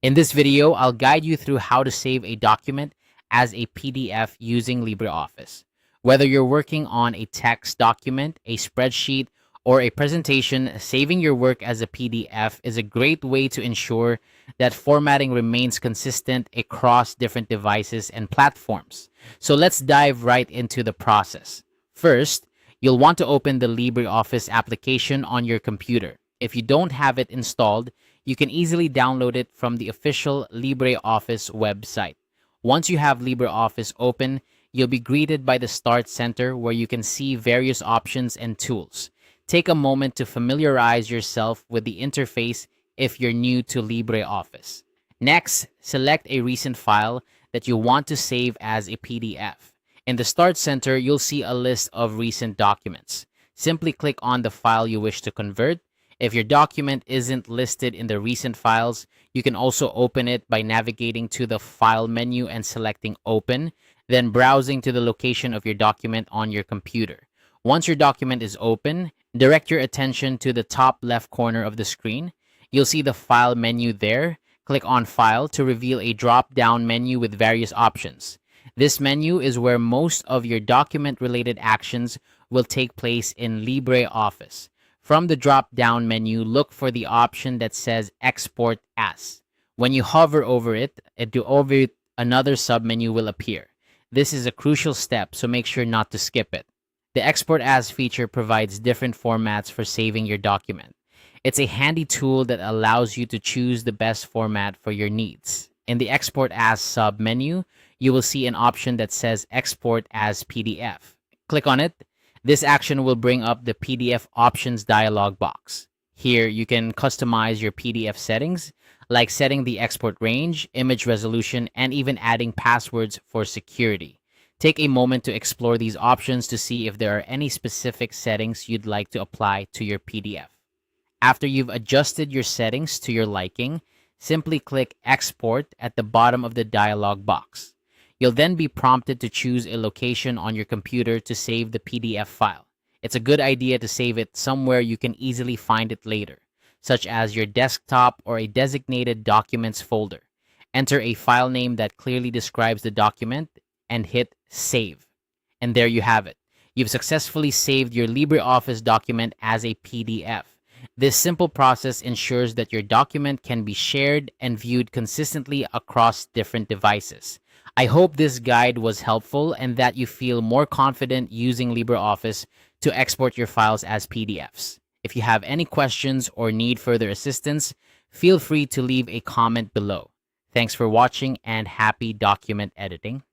In this video, I'll guide you through how to save a document as a PDF using LibreOffice. Whether you're working on a text document, a spreadsheet, or a presentation, saving your work as a PDF is a great way to ensure that formatting remains consistent across different devices and platforms. So let's dive right into the process. First, you'll want to open the LibreOffice application on your computer. If you don't have it installed, you can easily download it from the official LibreOffice website. Once you have LibreOffice open, you'll be greeted by the Start Center where you can see various options and tools. Take a moment to familiarize yourself with the interface if you're new to LibreOffice. Next, select a recent file that you want to save as a PDF. In the Start Center, you'll see a list of recent documents. Simply click on the file you wish to convert. If your document isn't listed in the recent files, you can also open it by navigating to the File menu and selecting Open, then browsing to the location of your document on your computer. Once your document is open, direct your attention to the top left corner of the screen. You'll see the File menu there. Click on File to reveal a drop-down menu with various options. This menu is where most of your document-related actions will take place in LibreOffice. From the drop-down menu, look for the option that says Export As. When you hover over it, another submenu will appear. This is a crucial step, so make sure not to skip it. The Export As feature provides different formats for saving your document. It's a handy tool that allows you to choose the best format for your needs. In the Export As submenu, you will see an option that says Export as PDF. Click on it. This action will bring up the PDF options dialog box. Here, you can customize your PDF settings, like setting the export range, image resolution, and even adding passwords for security. Take a moment to explore these options to see if there are any specific settings you'd like to apply to your PDF. After you've adjusted your settings to your liking, simply click Export at the bottom of the dialog box. You'll then be prompted to choose a location on your computer to save the PDF file. It's a good idea to save it somewhere you can easily find it later, such as your desktop or a designated Documents folder. Enter a file name that clearly describes the document and hit Save. And there you have it. You've successfully saved your LibreOffice document as a PDF. This simple process ensures that your document can be shared and viewed consistently across different devices. I hope this guide was helpful and that you feel more confident using LibreOffice to export your files as PDFs. If you have any questions or need further assistance, feel free to leave a comment below. Thanks for watching and happy document editing.